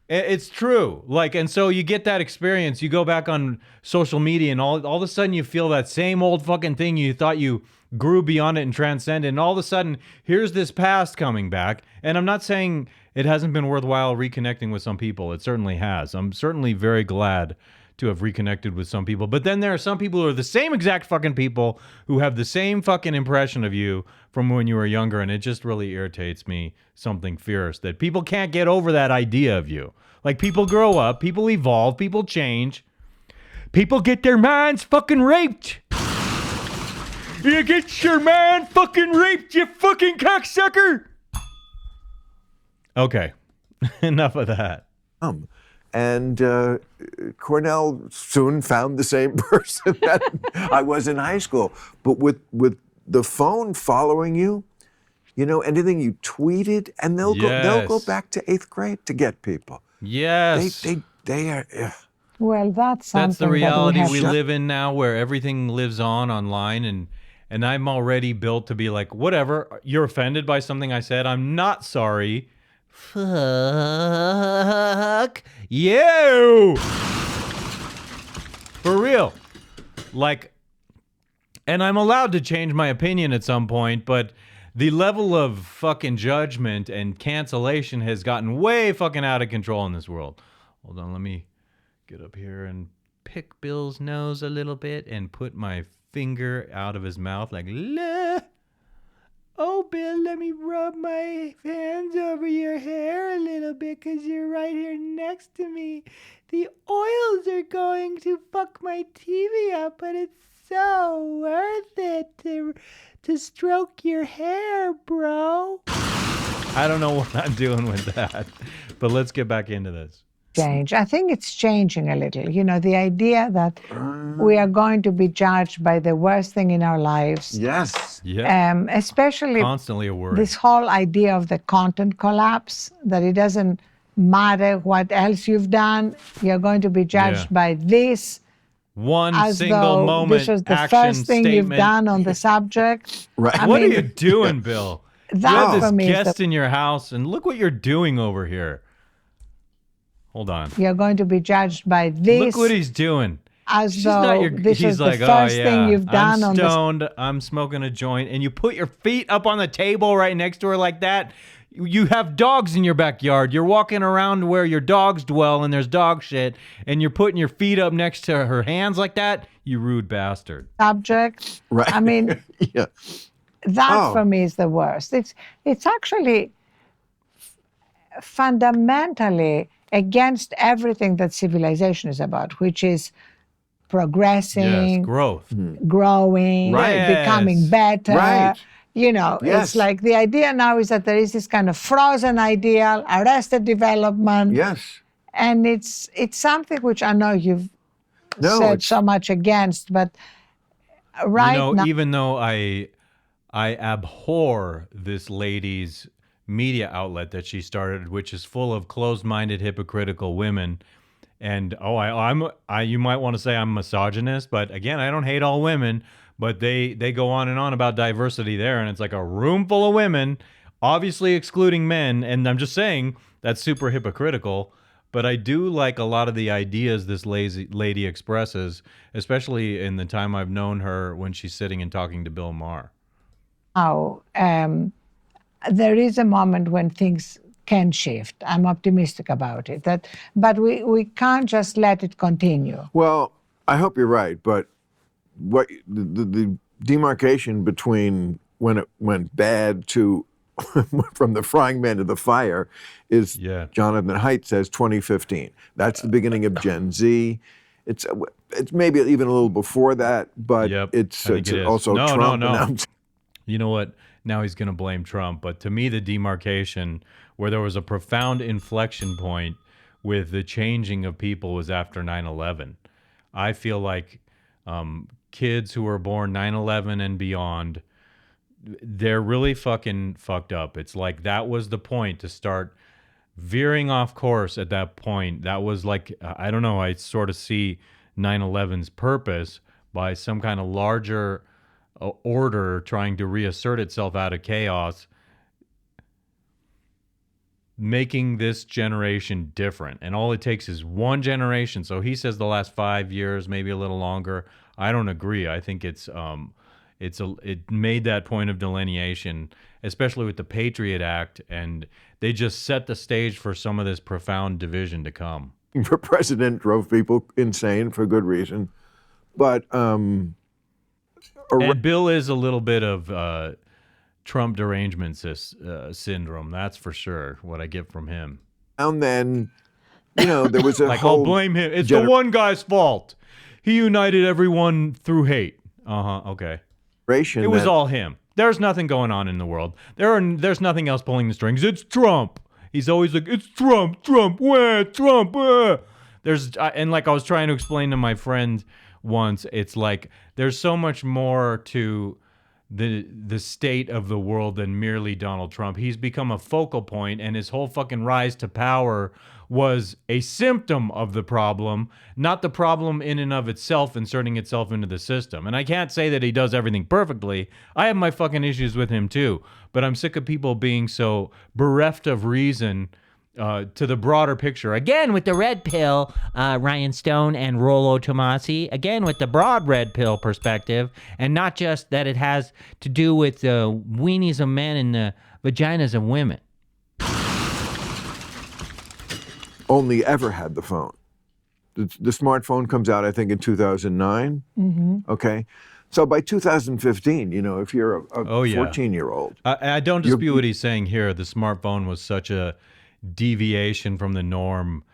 It's true. And so you get that experience. You go back on social media and all of a sudden you feel that same old fucking thing you thought you grew beyond it and transcended, and all of a sudden here's this past coming back. And I'm not saying it hasn't been worthwhile reconnecting with some people. It certainly has. I'm certainly very glad to have reconnected with some people. But then there are some people who are the same exact fucking people who have the same fucking impression of you from when you were younger, and it just really irritates me something fierce that people can't get over that idea of you. People grow up, people evolve, people change. People get their minds fucking raped. You get your mind fucking raped, you fucking cocksucker! Okay, enough of that. And Cornell soon found the same person that I was in high school. But with the phone following you, anything you tweeted, and they'll go back to 8th grade to get people. Yes. They are. Well, that's something That's the reality that we live in now, where everything lives online, and I'm already built to be like, whatever, you're offended by something I said, I'm not sorry. Fuck you. For real. Like, and I'm allowed to change my opinion at some point, but the level of fucking judgment and cancellation has gotten way fucking out of control in this world. Hold on, let me get up here and pick Bill's nose a little bit and put my finger out of his mouth like, oh, Bill, let me rub my hands over your hair a little bit because you're right here next to me. The oils are going to fuck my TV up, but it's so worth it to stroke your hair, bro. I don't know what I'm doing with that, but let's get back into this. Change. I think it's changing a little. You know, the idea that we are going to be judged by the worst thing in our lives. Yes. Yeah. Especially Constantly a worry. this whole idea of the content collapse, that it doesn't matter what else you've done, you're going to be judged by this. One as single though moment this was the action first thing statement. you've done on the subject. Right. What are you doing, Bill? You That have for this me is guest in your house, and look what you're doing over here. Hold on. you're going to be judged by this. Look what he's doing. As She's though not your, this he's was the like, first oh, yeah, thing you've done I'm on stoned, I'm smoking a joint, and you put your feet up on the table right next to her like that. You have dogs in your backyard. You're walking around where your dogs dwell, and there's dog shit, and you're putting your feet up next to her hands like that. You rude bastard. Subject. Right. I mean, Yeah. that for me is the worst. It's actually fundamentally against everything that civilization is about, which is progressing, Yes, growth. growing, Right. becoming better. Right. You know, Yes. it's like the idea now is that there is this kind of frozen ideal, arrested development. Yes. And it's something which I know you've said it's- so much against, but right now, even though I abhor this lady's media outlet that she started, which is full of closed-minded, hypocritical women. And you might want to say I'm misogynist, but again, I don't hate all women, but they go on and on about diversity there, and it's like a room full of women, obviously excluding men. And I'm just saying that's super hypocritical. But I do like a lot of the ideas this lady expresses, especially in the time I've known her when she's sitting and talking to Bill Maher. There is a moment when things can shift. I'm optimistic about it. But we can't just let it continue. Well, I hope you're right, but what the demarcation between when it went bad to from the frying pan to the fire is, Jonathan Haidt says 2015. That's the beginning of Gen Z. It's maybe even a little before that, but it's also Trump. No. You know what? Now he's going to blame Trump. But to me, the demarcation where there was a profound inflection point with the changing of people was after 9/11. I feel like kids who were born 9/11 and beyond, they're really fucking fucked up. It's like that was the point to start veering off course at that point. That was like, I don't know, I sort of see 9/11's purpose by some kind of larger order trying to reassert itself out of chaos, making this generation different. And all it takes is one generation. So he says the last 5 years, maybe a little longer. I don't agree. I think it made that point of delineation, especially with the Patriot Act, and they just set the stage for some of this profound division to come. The president drove people insane for good reason, but and Bill is a little bit of Trump derangement syndrome. That's for sure. What I get from him. And then, there was a like, whole I'll blame him. It's the one guy's fault. He united everyone through hate. Okay. It was all him. There's nothing going on in the world. There's nothing else pulling the strings. It's Trump. He's always like, it's Trump. Trump. And like I was trying to explain to my friend once, it's like there's so much more to the state of the world than merely Donald Trump. He's become a focal point, and his whole fucking rise to power was a symptom of the problem, not the problem in and of itself inserting itself into the system. And I can't say that he does everything perfectly. I have my fucking issues with him too, but I'm sick of people being so bereft of reason to the broader picture. Again, with the red pill, Rian Stone and Rollo Tomasi. Again, with the broad red pill perspective, and not just that it has to do with the weenies of men and the vaginas of women. Only ever had the phone. The smartphone comes out, I think, in 2009. Okay. So by 2015, you know, if you're a 14-year-old. I don't dispute what he's saying here. The smartphone was such a deviation from the norm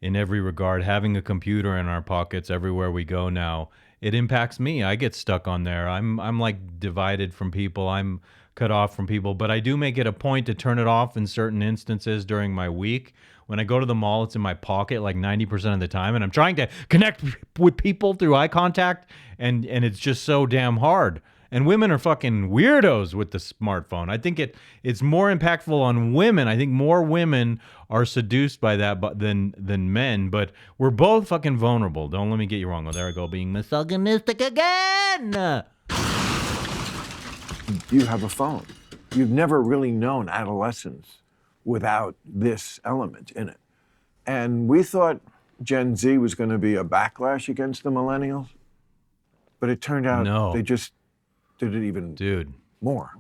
in every regard. Having a computer in our pockets everywhere we go now, it impacts me. I get stuck on there. I'm like divided from people. I'm cut off from people, but I do make it a point to turn it off in certain instances during my week. When I go to the mall, it's in my pocket like 90% of the time, and I'm trying to connect with people through eye contact, and it's just so damn hard. And women are fucking weirdos with the smartphone. I think it's more impactful on women. I think more women are seduced by that than men, but we're both fucking vulnerable. Don't let me get you wrong. Oh, there I go, being misogynistic again. You have a phone. You've never really known adolescence without this element in it. And we thought Gen Z was going to be a backlash against the millennials, but it turned out they just did it even more.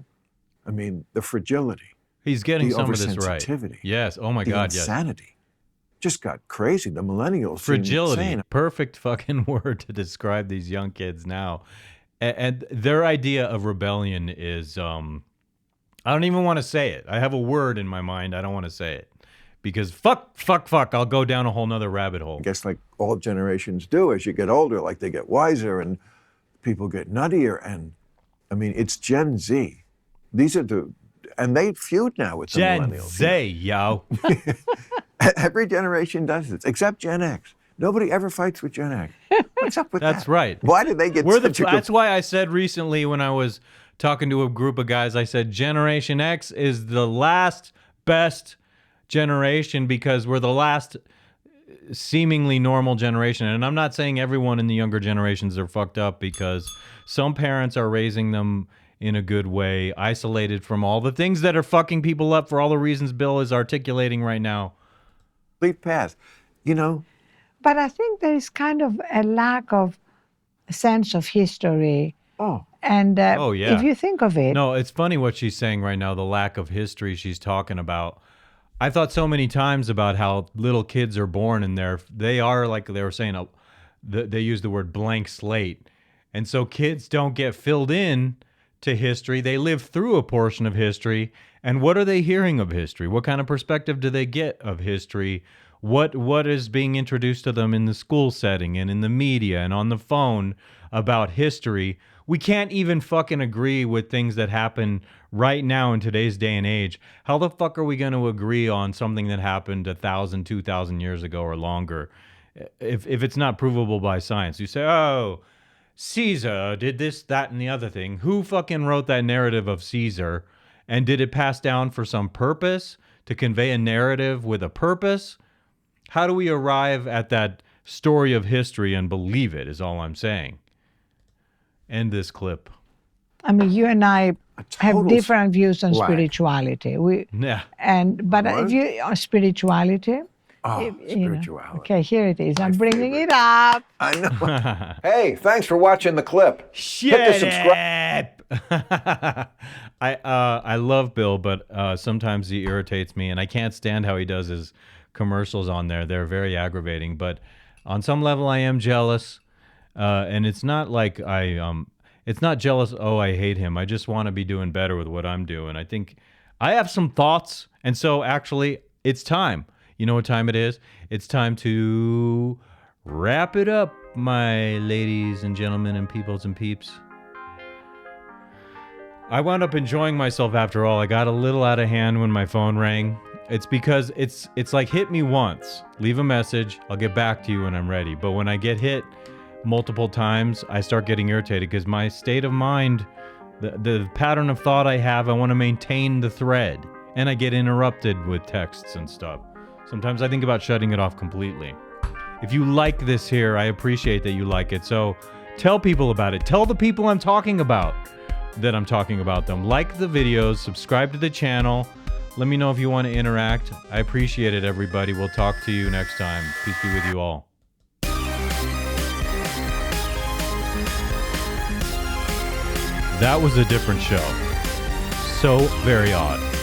I mean, the fragility. He's getting some of this right. Oversensitivity. Yes. Oh my God. Yes. Insanity. Just got crazy. The millennials. Fragility. Perfect fucking word to describe these young kids now. And their idea of rebellion is, I don't even want to say it. I have a word in my mind. I don't want to say it because fuck. I'll go down a whole nother rabbit hole. I guess like all generations do as you get older, like they get wiser and people get nuttier. And I mean, it's Gen Z. These are and they feud now with the millennials. Gen Z, yo. Every generation does this, except Gen X. Nobody ever fights with Gen X. What's up with that? That's right. Why did they get That's why I said recently when I was talking to a group of guys, I said Generation X is the last best generation because we're the last seemingly normal generation. And I'm not saying everyone in the younger generations are fucked up because some parents are raising them in a good way, isolated from all the things that are fucking people up for all the reasons Bill is articulating right now. Complete path, you know? But I think there is kind of a lack of sense of history. And if you think of it. No, it's funny what she's saying right now, the lack of history she's talking about. I thought so many times about how little kids are born and they are, like they were saying, they use the word blank slate. And so kids don't get filled in to history. They live through a portion of history. And what are they hearing of history? What kind of perspective do they get of history? What is being introduced to them in the school setting and in the media and on the phone about history? We can't even fucking agree with things that happen right now in today's day and age. How the fuck are we going to agree on something that happened 1,000, 2,000 years ago or longer if it's not provable by science? You say, oh, Caesar did this, that, and the other thing. Who fucking wrote that narrative of Caesar? And did it pass down for some purpose to convey a narrative with a purpose? How do we arrive at that story of history and believe it is all I'm saying. End this clip. I mean, you and I have different views on spirituality. But if you on spirituality. Spirituality. Okay, here it is. I'm bringing it up. I know. Hey, thanks for watching the clip. Hit the subscribe. I love Bill, but sometimes he irritates me, and I can't stand how he does his commercials on there. They're very aggravating, but on some level I am jealous. And it's not like it's not jealous, oh, I hate him. I just want to be doing better with what I'm doing. I think I have some thoughts, and so actually it's time. You know what time it is? It's time to wrap it up, my ladies and gentlemen and peoples and peeps. I wound up enjoying myself after all. I got a little out of hand when my phone rang. It's because it's like hit me once, leave a message, I'll get back to you when I'm ready. But when I get hit multiple times, I start getting irritated because my state of mind The pattern of thought I have, I want to maintain the thread. And I get interrupted with texts and stuff. Sometimes I think about shutting it off completely. If you like this here, I appreciate that you like it. So tell people about it. Tell the people I'm talking about that I'm talking about them. Like the videos, subscribe to the channel. Let me know if you want to interact. I appreciate it, everybody. We'll talk to you next time. Peace be with you all. That was a different show. So very odd.